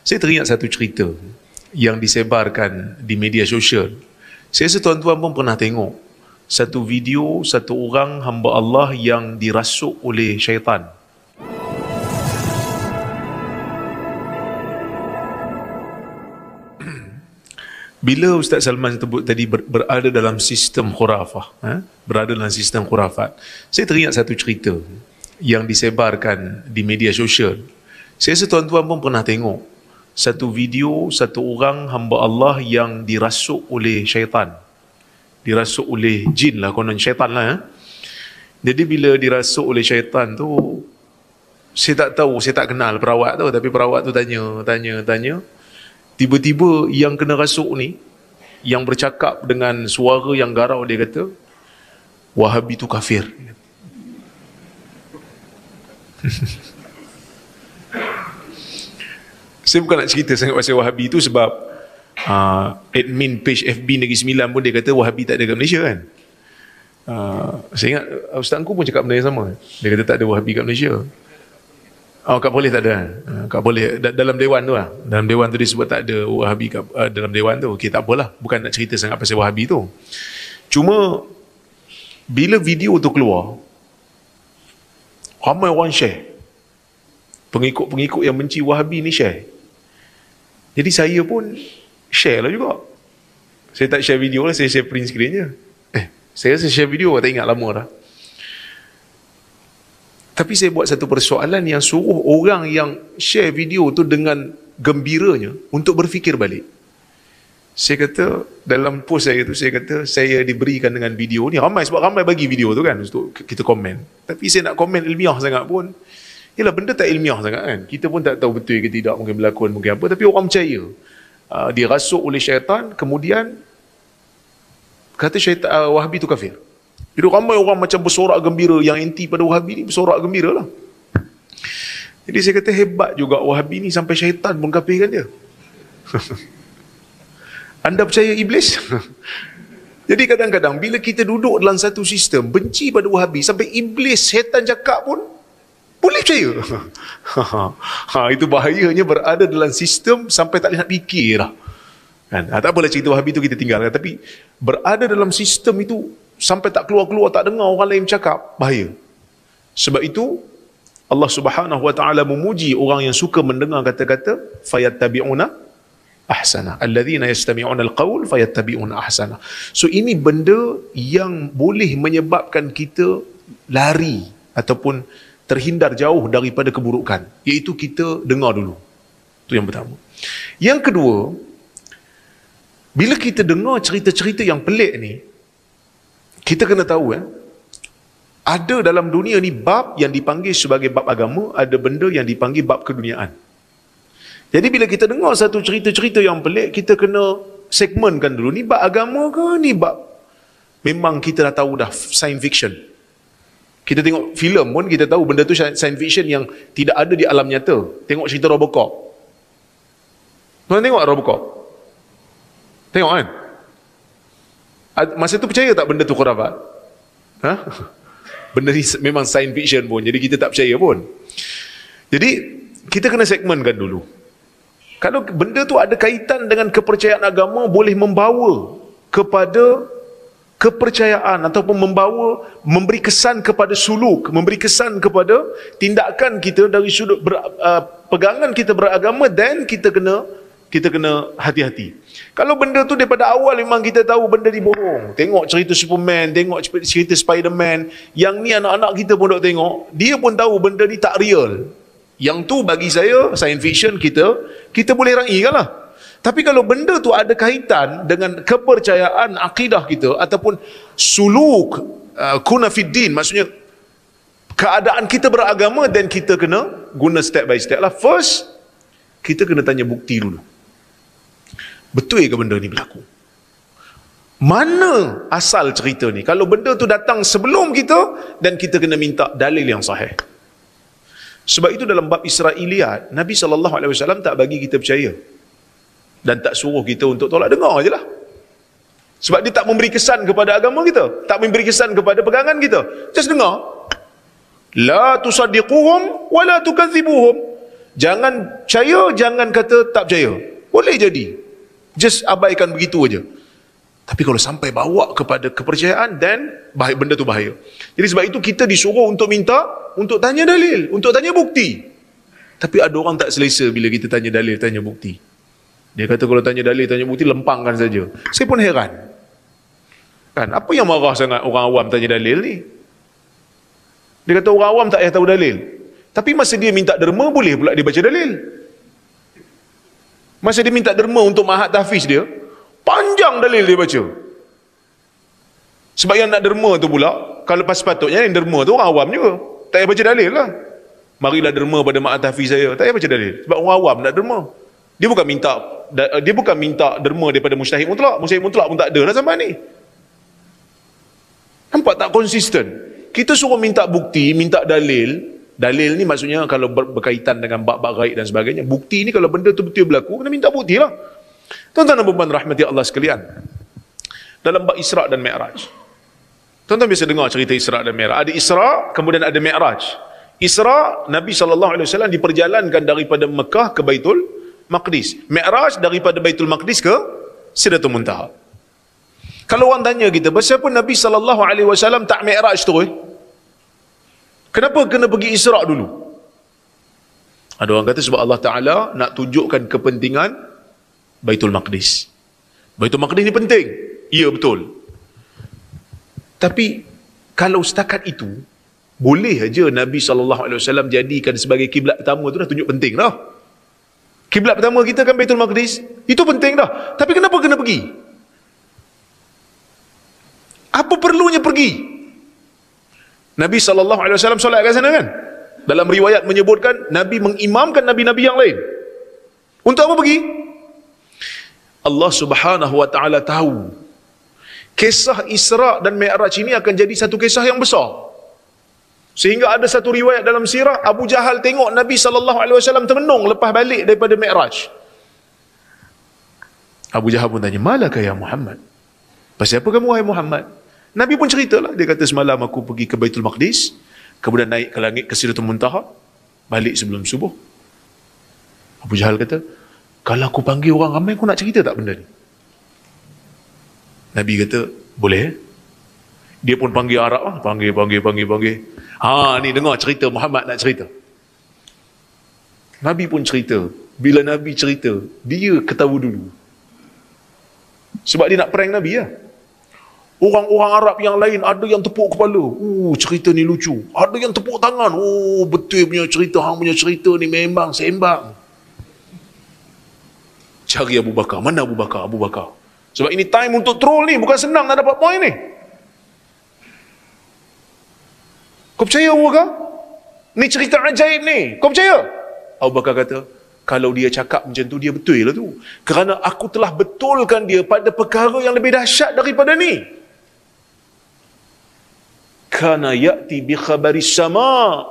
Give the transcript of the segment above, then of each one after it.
Saya teringat satu cerita yang disebarkan di media sosial. Saya rasa tuan-tuan pun pernah tengok satu video satu orang hamba Allah yang dirasuk oleh syaitan. Bila Ustaz Salman sebut tadi berada dalam sistem khurafah, berada dalam sistem khurafat, saya teringat satu cerita yang disebarkan di media sosial. Saya rasa tuan-tuan pun pernah tengok satu video satu orang hamba Allah yang dirasuk oleh syaitan. Dirasuk oleh jin lah, konon syaitan lah. Jadi bila dirasuk oleh syaitan tu, saya tak tahu, saya tak kenal perawat tu, tapi perawat tu tanya. Tiba-tiba yang kena rasuk ni, yang bercakap dengan suara yang garau, dia kata, Wahabi tu kafir. Saya bukan nak cerita sangat pasal Wahabi tu sebab admin page FB Negeri Sembilan pun dia kata Wahabi tak ada kat Malaysia kan. Saya ingat Ustaz Angku pun cakap benda yang sama. Dia kata tak ada Wahabi kat Malaysia. Kat Boleh tak ada. Kat Boleh dalam dewan tu lah. Dalam dewan tu dia sebut tak ada Wahabi dalam dewan tu. Okey, tak apalah. Bukan nak cerita sangat pasal Wahabi tu. Cuma bila video tu keluar, ramai orang share. Pengikut-pengikut yang benci Wahabi ni share. Jadi saya pun share lah juga. Saya tak share video lah, saya share print screen je. Saya rasa share video, tak ingat lama dah. Tapi saya buat satu persoalan yang suruh orang yang share video tu dengan gembiranya untuk berfikir balik. Saya kata, dalam post saya tu, saya kata, saya diberikan dengan video ni, sebab ramai bagi video tu kan, untuk kita komen. Tapi saya nak komen ilmiah sangat pun, yelah benda tak ilmiah sangat kan. Kita pun tak tahu betul ke tidak, mungkin berlakon, mungkin apa. Tapi orang percaya. Dirasuk oleh syaitan, kemudian kata syaitan, Wahabi tu kafir. Jadi ramai orang macam bersorak gembira, yang anti pada Wahabi ni bersorak gembira lah. Jadi saya kata hebat juga Wahabi ni sampai syaitan pun kafirkan dia. Anda percaya iblis? Jadi kadang-kadang bila kita duduk dalam satu sistem benci pada Wahabi, sampai iblis, syaitan cakap pun boleh percaya. Itu bahayanya berada dalam sistem sampai tak boleh nak fikir lah. Kan? Tak apalah cerita Wahabi tu kita tinggalkan. Tapi berada dalam sistem itu sampai tak keluar-keluar, tak dengar orang lain bercakap, bahaya. Sebab itu Allah Subhanahu wa taala memuji orang yang suka mendengar kata-kata fayattabi'una ahsana. Alladzina yastami'una alqaul fayattabi'una ahsana. So ini benda yang boleh menyebabkan kita lari ataupun terhindar jauh daripada keburukan, iaitu kita dengar dulu. Itu yang pertama. Yang kedua, bila kita dengar cerita-cerita yang pelik ni, kita kena tahu ada dalam dunia ni bab yang dipanggil sebagai bab agama, ada benda yang dipanggil bab keduniaan. Jadi bila kita dengar satu cerita-cerita yang pelik, kita kena segmentkan dulu, ni bab agama ke, ni bab memang kita dah tahu dah science fiction. Kita tengok filem pun kita tahu benda tu science fiction yang tidak ada di alam nyata. Tengok cerita Robocop. Tuan tengok Robocop? Tengok kan? Masa tu percaya tak benda tu khurafat? Benda ni memang science fiction pun, jadi kita tak percaya pun. Jadi kita kena segmentkan dulu. Kalau benda tu ada kaitan dengan kepercayaan agama, boleh membawa kepada kepercayaan ataupun memberi kesan kepada suluk, memberi kesan kepada tindakan kita dari sudut pegangan kita beragama, dan kita kena hati-hati. Kalau benda tu daripada awal memang kita tahu benda ni bohong. Tengok cerita Superman, tengok cerita Spiderman, yang ni anak-anak kita pun dok tengok, dia pun tahu benda ni tak real. Yang tu bagi saya science fiction, kita boleh raikan lah. Tapi kalau benda tu ada kaitan dengan kepercayaan akidah kita ataupun suluk kuna fid din, maksudnya keadaan kita beragama, dan kita kena guna step by step lah. First, kita kena tanya bukti dulu. Betul ke benda ni berlaku? Mana asal cerita ni? Kalau benda tu datang sebelum kita, dan kita kena minta dalil yang sahih. Sebab itu dalam bab Israiliyat, Nabi SAW tak bagi kita percaya, dan tak suruh kita untuk tolak dengar je lah. Sebab dia tak memberi kesan kepada agama kita, tak memberi kesan kepada pegangan kita. Just dengar. La tusaddiquhum wa la tukadzibuhum. Jangan percaya, jangan kata tak percaya. Boleh jadi. Just abaikan begitu aja. Tapi kalau sampai bawa kepada kepercayaan, then benda tu bahaya. Jadi sebab itu kita disuruh untuk minta, untuk tanya dalil, untuk tanya bukti. Tapi ada orang tak selesa bila kita tanya dalil, tanya bukti. Dia kata kalau tanya dalil, tanya bukti, lempangkan saja. Saya pun heran. Kan, apa yang marah sangat orang awam tanya dalil ni? Dia kata orang awam tak payah tahu dalil. Tapi masa dia minta derma, boleh pula dia baca dalil. Masa dia minta derma untuk mahat tahfiz dia, panjang dalil dia baca. Sebab yang nak derma tu pula, kalau pas sepatutnya yang derma tu orang awam juga. Tak payah baca dalil lah. Marilah derma pada mahat tahfiz saya. Tak payah baca dalil. Sebab orang awam nak derma. Dia bukan minta derma daripada mujtahid mutlak. Mujtahid mutlak pun tak ada dah sampai ni. Nampak tak konsisten? Kita suruh minta bukti, minta dalil. Dalil ni maksudnya kalau berkaitan dengan bab-bab gaib dan sebagainya. Bukti ni kalau benda tu betul berlaku, kena minta bukti lah. Tuan-tuan dan puan rahmati Allah sekalian. Dalam bab Isra' dan Mi'raj. Tuan-tuan biasa dengar cerita Isra' dan Mi'raj. Ada Isra', kemudian ada Mi'raj. Isra', Nabi SAW diperjalankan daripada Mekah ke Baitul Maqdis. Mi'raj daripada Baitul Maqdis ke Sidratul Muntaha. Kalau orang tanya kita, kenapa Nabi SAW tak Mi'raj terus? Kenapa kena pergi Isra' dulu? Ada orang kata sebab Allah Ta'ala nak tunjukkan kepentingan Baitul Maqdis. Baitul Maqdis ni penting. Ya, betul. Tapi kalau setakat itu, boleh aja Nabi SAW jadikan sebagai kiblat pertama tu dah tunjuk penting dah. Kiblat pertama kita kan Baitul Maqdis. Itu penting dah. Tapi kenapa kena pergi? Apa perlunya pergi? Nabi SAW solat kat sana kan? Dalam riwayat menyebutkan Nabi mengimamkan Nabi-Nabi yang lain. Untuk apa pergi? Allah Subhanahu Wa Ta'ala tahu kisah Isra' dan Mi'raj ini akan jadi satu kisah yang besar. Sehingga ada satu riwayat dalam sirah, Abu Jahal tengok Nabi SAW termenung lepas balik daripada Mi'raj. Abu Jahal pun tanya, malaka ya Muhammad? Pasal apa kamu wahai Muhammad? Nabi pun ceritalah, dia kata semalam aku pergi ke Baitul Maqdis, kemudian naik ke langit ke Sidratul Muntaha, balik sebelum subuh. Abu Jahal kata, kalau aku panggil orang ramai, aku nak cerita tak benda ni? Nabi kata, boleh. Dia pun panggil Arab lah, panggil. Ni dengar cerita Muhammad nak cerita. Nabi pun cerita. Bila Nabi cerita, dia ketawa dulu. Sebab dia nak prank Nabi lah. Orang-orang Arab yang lain ada yang tepuk kepala. Cerita ni lucu. Ada yang tepuk tangan. Betul punya cerita. Hang punya cerita ni memang sembang. Cari Abu Bakar. Mana Abu Bakar? Abu Bakar. Sebab ini time untuk troll ni. Bukan senang nak dapat point ni. Kau percaya Abu Bakar? Ni cerita ajaib ni. Kau percaya? Abu Bakar kata, kalau dia cakap macam tu, dia betul lah tu. Kerana aku telah betulkan dia pada perkara yang lebih dahsyat daripada ni. Kana ya'ti bi khabaris sama.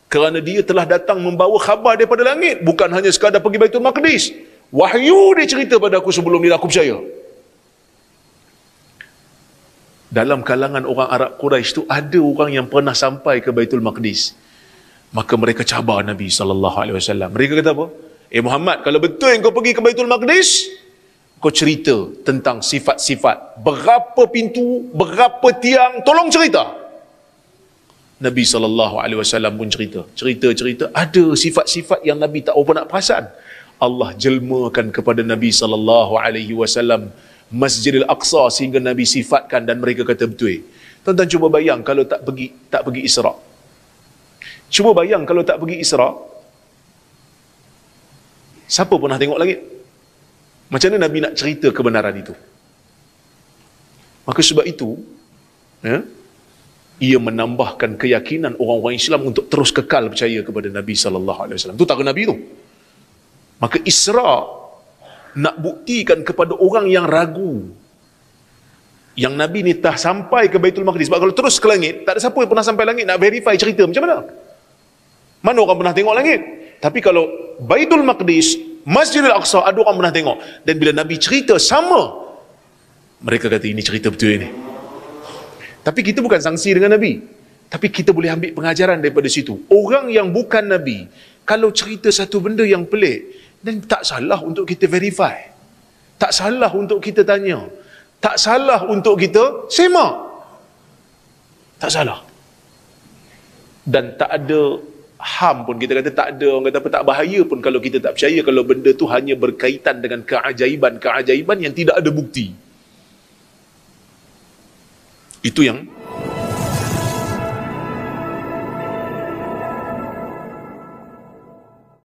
Kerana dia telah datang membawa khabar daripada langit. Bukan hanya sekadar pergi Baitul Maqdis. Wahyu dia cerita pada aku sebelum ni, aku percaya. Dalam kalangan orang Arab Quraisy tu ada orang yang pernah sampai ke Baitul Maqdis. Maka mereka cabar Nabi SAW. Mereka kata apa? Muhammad, kalau betul kau pergi ke Baitul Maqdis, kau cerita tentang sifat-sifat. Berapa pintu, berapa tiang, tolong cerita. Nabi SAW pun cerita. Cerita. Ada sifat-sifat yang Nabi tak apa nak perasan. Allah jelmakan kepada Nabi SAW Masjidil Aqsa sehingga Nabi sifatkan dan mereka kata betul. Tuan-tuan cuba bayang kalau tak pergi Isra'. Cuba bayang kalau tak pergi Isra'. Siapa pernah tengok langit? Macam mana Nabi nak cerita kebenaran itu? Maka sebab itu, ia menambahkan keyakinan orang-orang Islam untuk terus kekal percaya kepada Nabi SAW. Itu tara Nabi tu. Maka Isra' nak buktikan kepada orang yang ragu yang Nabi ni dah sampai ke Baitul Maqdis. Sebab kalau terus ke langit, tak ada siapa yang pernah sampai langit nak verify cerita macam mana. Mana orang pernah tengok langit? Tapi kalau Baitul Maqdis, Masjidil Aqsa, ada orang pernah tengok. Dan bila Nabi cerita sama, mereka kata ini cerita betul ini. Tapi kita bukan sangsi dengan Nabi. Tapi kita boleh ambil pengajaran daripada situ. Orang yang bukan Nabi, Kalau cerita satu benda yang pelik, dan tak salah untuk kita verify. Tak salah untuk kita tanya. Tak salah untuk kita semak. Tak salah. Dan tak ada ham pun, kita kata tak ada, orang kata apa, tak bahaya pun kalau kita tak percaya kalau benda tu hanya berkaitan dengan keajaiban yang tidak ada bukti. Itu yang